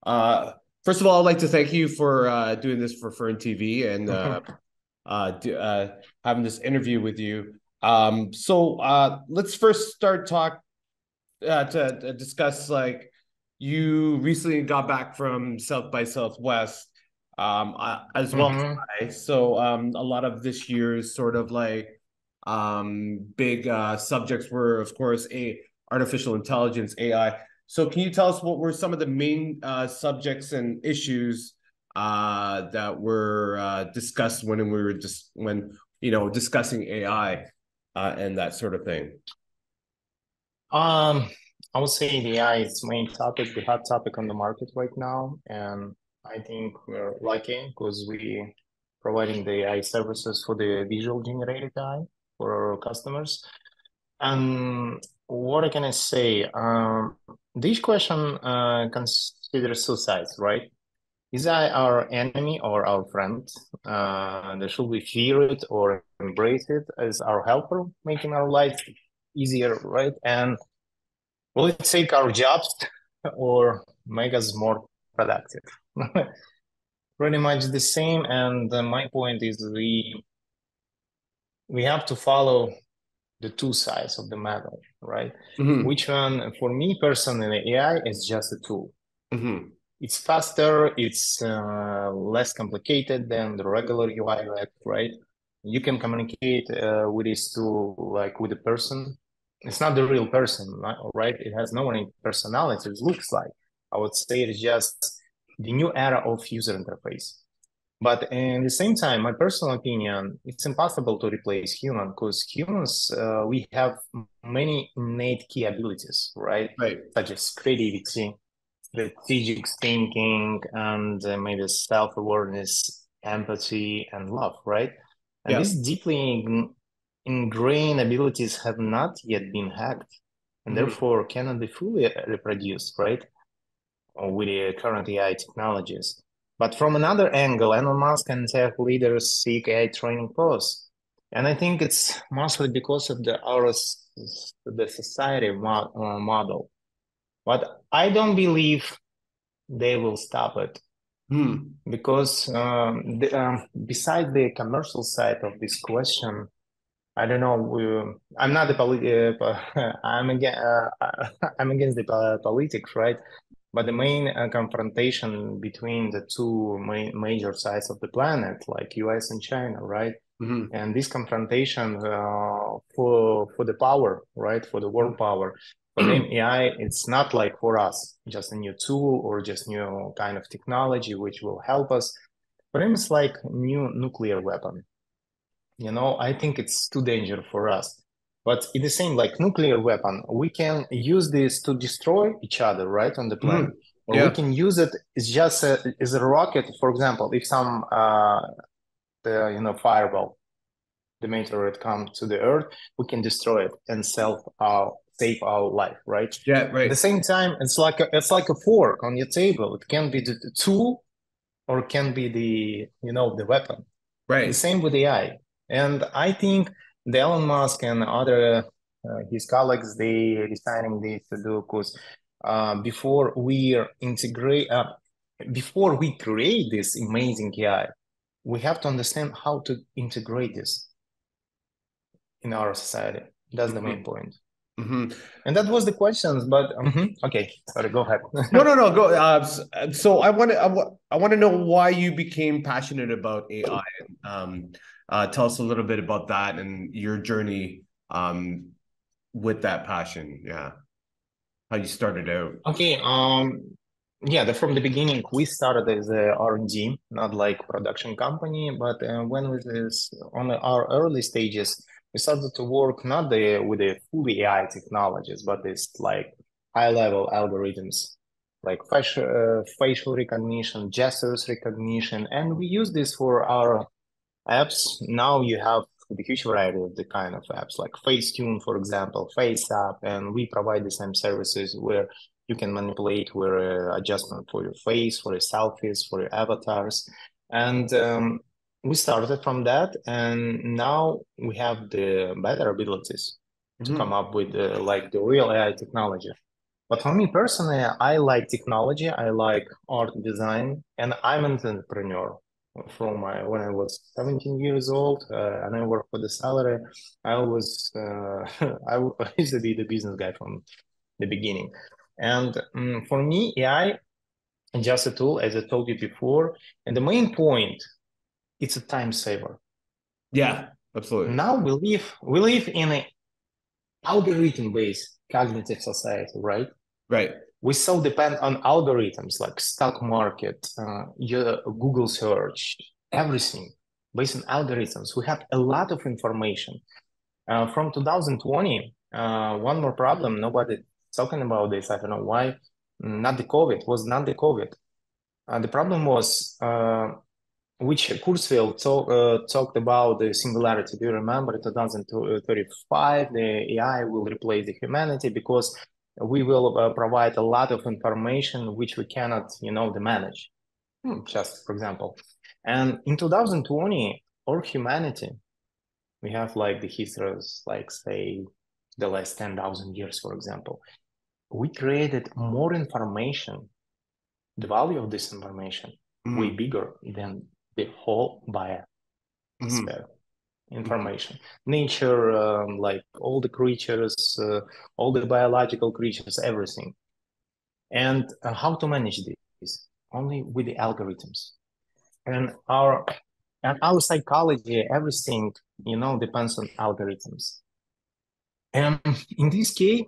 Uh, First of all, I'd like to thank you for doing this for FERNTV and having this interview with you. Let's first start talk to discuss like you recently got back from South by Southwest, as well as hmm I. So a lot of this year's sort of like big subjects were, of course, a artificial intelligence (AI). So can you tell us what were some of the main subjects and issues that were discussed when we were just when discussing AI and that sort of thing? Um, I would say the AI is the main topic, the hot topic on the market right now, and I think we're lucky because we providing the AI services for the visual generated AI for our customers. And what can I say? This question considers two sides, right? Is AI our enemy or our friend? Should we fear it or embrace it as our helper, making our life easier, right? And will it take our jobs or make us more productive? Pretty much the same. And my point is we have to follow the two sides of the medal, right? Hmm. Which one, for me personally, AI is just a tool. Hmm. It's faster, it's less complicated than the regular UI UX, right? You can communicate with this tool like with a person. It's not the real person, right? It has no any personality. It looks like. I would say it's just the new era of user interface. But in the same time, my personal opinion, it's impossible to replace human because humans, we have many innate key abilities, right? Right. Such as creativity, strategic thinking, and maybe self-awareness, empathy, and love, right? And Yeah. these deeply ingrained abilities have not yet been hacked and Hmm. therefore cannot be fully reproduced, right? With the current AI technologies. But from another angle, Elon Musk and tech leaders seek AI training posts. And I think it's mostly because of the society model. But I don't believe they will stop it Hmm. because besides the commercial side of this question, I don't know. I'm not a I'm against I'm against the politics, right? But the main confrontation between the two major sides of the planet, like US and China, right? Hmm. And this confrontation for the power, right, for the world power, for them AI, it's not like for us, just a new tool or just new kind of technology which will help us. For them, it's like new nuclear weapon. I think it's too dangerous for us. But it's the same like nuclear weapon. We can use this to destroy each other, right, on the Hmm. planet, or we Yeah. can use it as just as a rocket. For example, if some fireball the meteorite comes to the earth, we can destroy it and save our life, right? Yeah. At the Right. same time, it's like a fork on your table. It can be the tool or it can be the weapon. The Right. same with AI. And I think the Elon Musk and other his colleagues they deciding this to do because before we integrate before we create this amazing AI, we have to understand how to integrate this in our society. That's the main Hmm. point. Hmm. And that was the questions, but okay, sorry, go ahead. No, no, no. Go. So I want to know why you became passionate about AI. Tell us a little bit about that and your journey with that passion. Yeah, how you started out. Okay, yeah, from the beginning, we started as a R&D, not like production company, but when we was on our early stages, we started to work not with the full AI technologies, but it's like high-level algorithms, like facial recognition, gestures recognition, and we use this for our apps. Now you have the huge variety of the kind of apps like Facetune, for example, Face App, and we provide the same services where you can manipulate your adjustment for your face, for your selfies, for your avatars. And we started from that, and now we have the better abilities to come Hmm. up with like the real AI technology. But for me personally, I like technology, I like art design, and I'm an entrepreneur. From my when I was 17 years old, and I work for the salary, I always I used to be the business guy from the beginning. And for me, AI is just a tool, as I told you before. And the main point, it's a time saver. Yeah, absolutely. Now we live in an algorithm-based cognitive society, right? Right. We so depend on algorithms like stock market, your Google search, everything based on algorithms. We have a lot of information. From 2020, one more problem, nobody talking about this. I don't know why. Not the COVID, was not the COVID. The problem was which Kurzweil talked about the singularity. Do you remember 2035, the AI will replace the humanity because we will provide a lot of information which we cannot, manage. Just for example. And in 2020, our humanity, we have like the histories, like say the last 10,000 years, for example, we created more information. The value of this information way Mm-hmm. bigger than the whole biosphere Mm-hmm. information. Nature, like all the creatures, all the biological creatures, everything. And how to manage this? Only with the algorithms. And our psychology, everything, depends on algorithms. And in this case,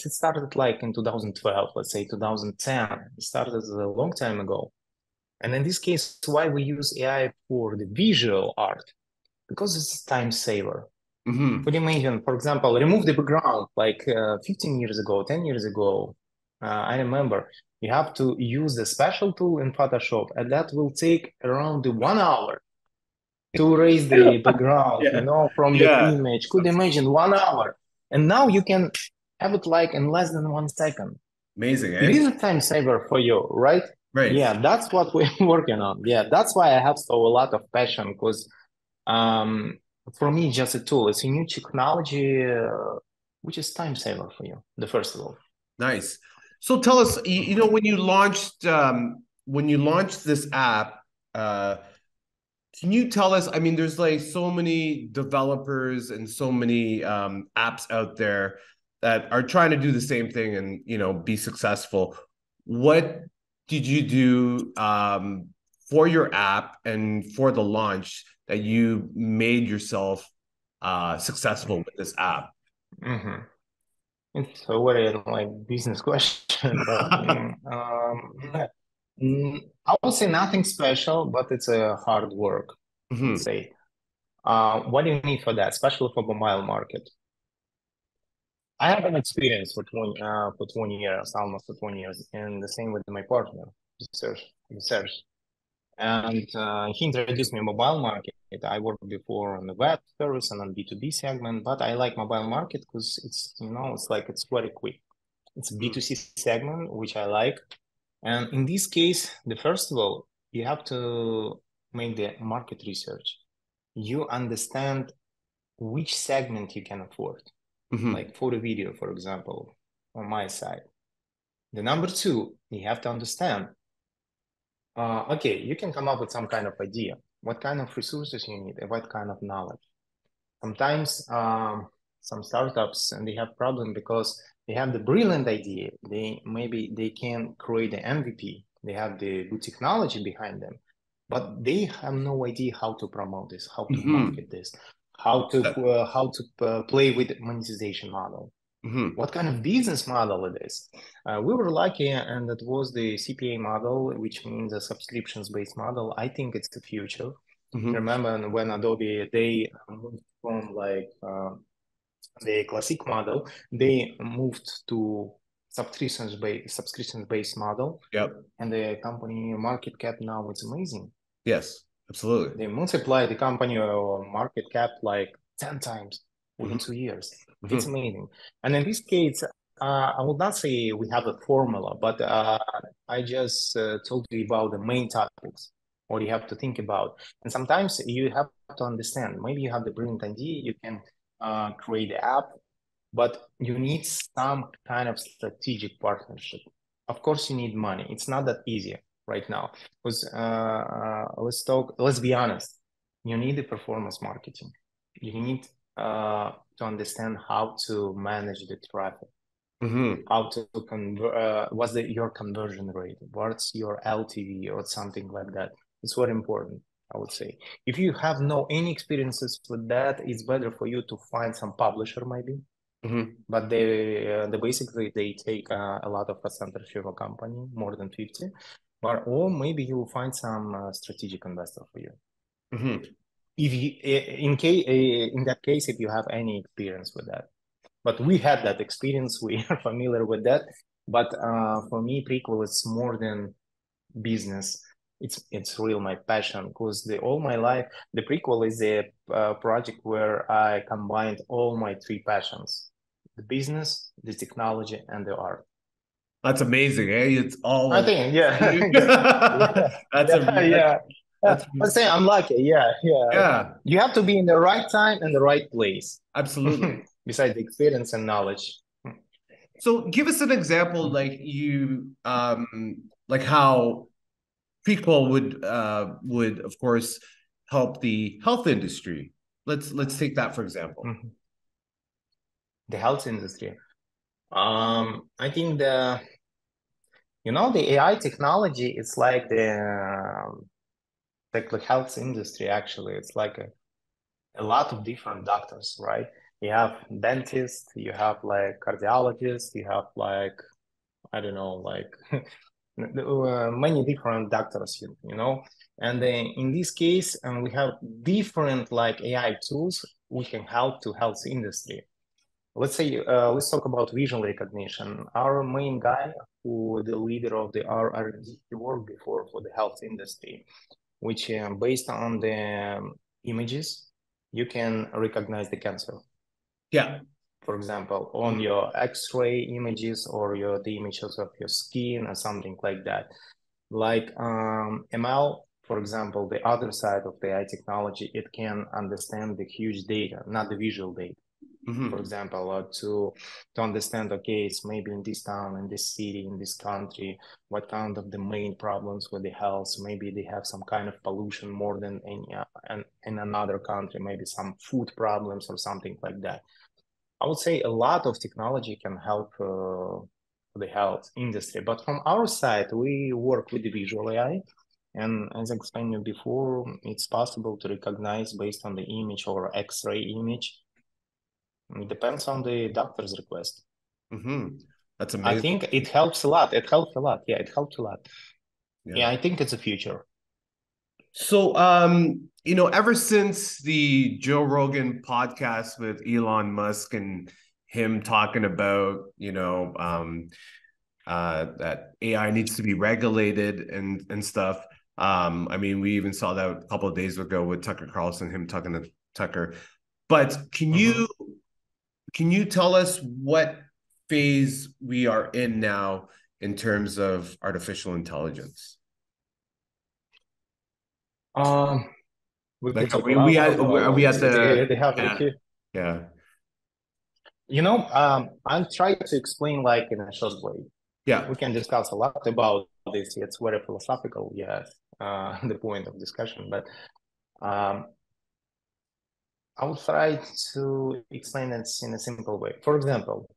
it started like in 2012, let's say 2010. It started a long time ago. And in this case, why we use AI for the visual art? Because it's a time saver. Mm-hmm. Could you imagine, for example, remove the background like 15 years ago, 10 years ago? I remember you have to use the special tool in Photoshop, and that will take around 1 hour to erase the background, Yeah. from your Yeah. image. Could you imagine 1 hour? And now you can have it like in less than 1 second. Amazing, It eh? is a time saver for you, right? Right. Yeah, that's what we're working on. Yeah, that's why I have so a lot of passion because um, for me, it's just a tool. It's a new technology, which is time saver for you. The first of all. Nice. So tell us, when you launched this app, uh, can you tell us? I mean, there's like so many developers and so many apps out there that are trying to do the same thing and be successful. What did you do for your app and for the launch that you made yourself successful with this app? Mm-hmm. It's a very like business question, but I would say nothing special, but it's a hard work, let's Mhm. say. What do you need for that, especially for mobile market? I have an experience for 20 years, almost for 20 years, and the same with my partner, research. And he introduced me mobile market. I worked before on the web service and on B2B segment, but I like mobile market because it's very quick. It's a B2C segment, which I like. And in this case, the first of all, you have to make the market research. You understand which segment you can afford, Mhm. like photo video, for example, on my side. The number two, you have to understand, okay, you can come up with some kind of idea, what kind of resources you need, and what kind of knowledge. Sometimes some startups and they have problem because they have the brilliant idea. They can create the MVP. They have the good technology behind them, but they have no idea how to promote this, how to Mhm. market this, how to play with monetization model. Mhm. What kind of business model it is? We were lucky, and it was the CPA model, which means a subscriptions-based model. I think it's the future. Mhm. Remember when Adobe they moved from like the classic model, they moved to subscriptions based model, Yep. and the company market cap now it's amazing. Yes. Absolutely. They multiply the company market cap like 10 times within Mhm. 2 years. It's Mhm. amazing. And in this case, I would not say we have a formula, but I just told you about the main topics, what you have to think about. And sometimes you have to understand, maybe you have the brilliant idea, you can create the app, but you need some kind of strategic partnership. Of course, you need money. It's not that easy right now because let's be honest. You need the performance marketing. You need to understand how to manage the traffic, how to convert, what's your conversion rate, what's your LTV or something like that. It's very important, I would say. If you have any experiences with that, it's better for you to find some publisher maybe. But they basically they take a lot of percentage of a company, more than 50, or maybe you will find some strategic investor for you. If you in that case, if you have any experience with that. But we had that experience. We are familiar with that. But for me, Prequel is more than business. It's real my passion because all my life, the Prequel is a project where I combined all my three passions: the business, the technology, and the art. That's amazing, eh? It's all. I think, yeah. That's yeah. That's Let's say I'm lucky. yeah. You have to be in the right time and the right place. Absolutely. Besides the experience and knowledge. So give us an example, like like how Prequel would of course help the health industry. Let's take that for example. The health industry. I think the AI technology is like the health industry. Actually, it's like a lot of different doctors, right? You have dentists, you have like cardiologists, you have like, I don't know, like many different doctors, and in this case, we have different like AI tools we can help to health industry. Let's say, let's talk about visual recognition. Our main guy, who the leader of our R&D, he worked before for the health industry, which based on the images, you can recognize the cancer. Yeah. For example, on your X-ray images or the images of your skin or something like that. Like ML, for example, the other side of the AI technology, it can understand the huge data, not the visual data. For example, to understand, okay, it's maybe in this town, in this city, in this country, what kind of the main problems with the health. Maybe they have some kind of pollution more than in another country, maybe some food problems or something like that. I would say a lot of technology can help the health industry. But from our side, we work with the visual AI. And as I explained you before, it's possible to recognize based on the image or X-ray image. It depends on the doctor's request. That's amazing. I think it helps a lot. It helps a lot. Yeah, it helps a lot. Yeah, I think it's a future. So, ever since the Joe Rogan podcast with Elon Musk and him talking about, that AI needs to be regulated and stuff. I mean, we even saw that a couple of days ago with Tucker Carlson, him talking to Tucker. But can you tell us what phase we are in now in terms of artificial intelligence? We are we at the yeah. I'll try to explain like in a short way. Yeah, we can discuss a lot about this. It's very philosophical, yes, the point of discussion. But I will try to explain it in a simple way. For example,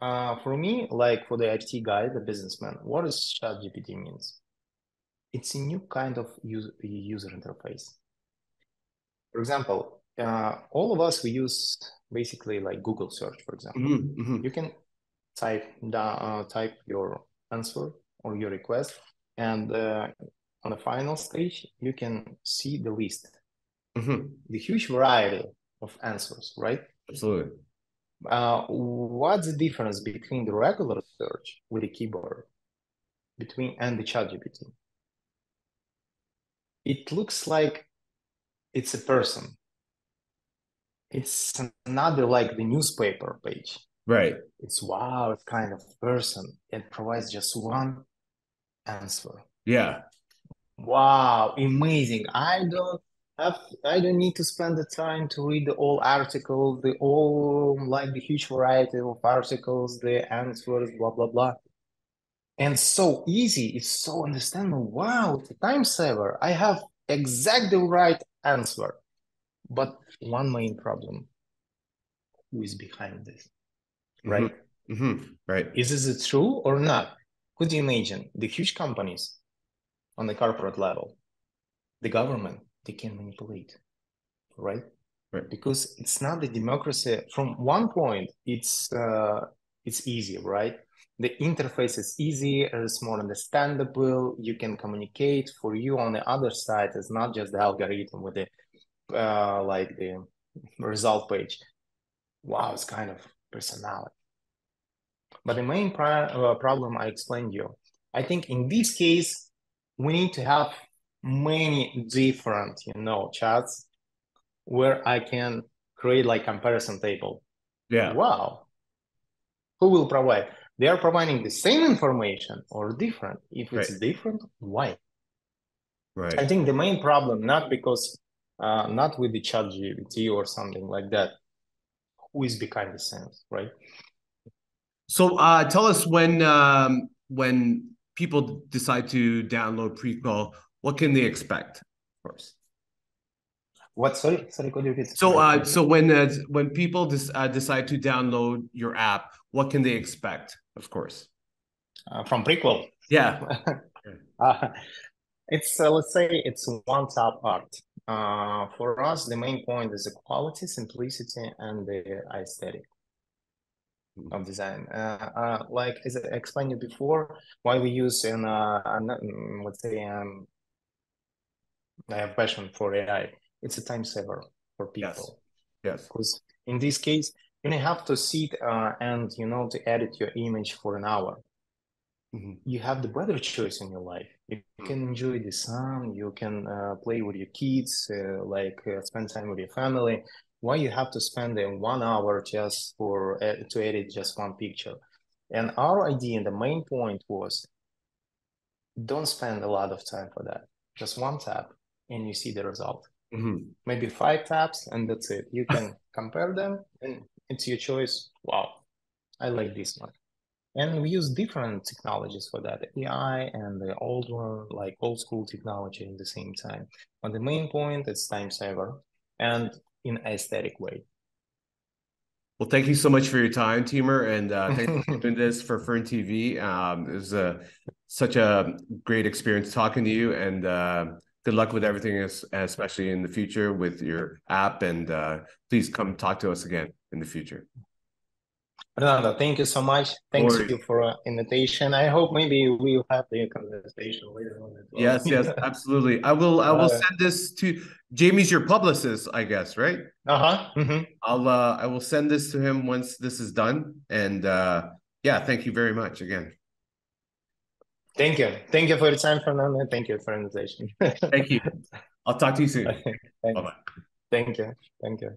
for me, like for the IT guy, the businessman, what is ChatGPT means? It's a new kind of user interface. For example, all of us, we use basically like Google search, for example. You can type your answer or your request, and on the final stage, you can see the list, the huge variety of answers, right? Absolutely. What's the difference between the regular search with the keyboard and the ChatGPT? It looks like it's a person. It's another like the newspaper page. Right. It's kind of person. It provides just one answer. Yeah. Wow, amazing. I don't I don't need to spend the time to read the whole article, the huge variety of articles, the answers, blah blah blah. And so easy, it's so understandable. Wow, it's a time saver. I have exactly the right answer. But one main problem, who is behind this, right? Right. Is this true or not? Could you imagine the huge companies on the corporate level, the government, they can manipulate, right? Right. Because it's not the democracy. From one point, it's easy, right? The interface is easy, it's more understandable. You can communicate. For you on the other side, it's not just the algorithm with the like the result page. Wow, it's kind of personality. But the main problem I explained you, I think in this case, we need to have many different, chats where I can create like comparison table. Yeah. Wow. Who will provide? They are providing the same information or different. If it's Right. different, why? Right. I think the main problem, not not with the chat GPT or something like that, who is behind the scenes, right? So tell us when people decide to download Prequel, what can they expect, of course? What? Sorry, could you repeat? So when people decide to download your app, what can they expect, of course? From Prequel. Yeah. It's let's say it's one top art. For us, the main point is the quality, simplicity, and the aesthetic of design. Like as I explained you before, why we use let's say I have passion for AI. It's a time saver for Yes. people Yes. because in this case, you don't have to sit and to edit your image for an hour. You have the better choice in your life. You can enjoy the sun, you can play with your kids, spend time with your family. Why you have to spend 1 hour just for to edit just one picture? And our idea and the main point was don't spend a lot of time for that. Just one tap and you see the result. Maybe 5 taps and that's it. You can compare them and it's your choice. Wow, I like this one. And we use different technologies for that, AI and the old one, like old school technology at the same time. But the main point is time saver and in aesthetic way. Well, thank you so much for your time, Timur, and thanks for doing this for FERNTV. It was such a great experience talking to you, and good luck with everything, especially in the future with your app. And please come talk to us again in the future. Fernando, thank you so much. Thanks you for invitation. I hope maybe we'll have the conversation later on as well. Yes, absolutely. I will send this to Jamie's your publicist, I guess, right? I will send this to him once this is done. And yeah, thank you very much again. Thank you. Thank you for your time, Fernando. Thank you for the invitation. Thank you. I'll talk to you soon. Bye-bye. Thank you. Thank you.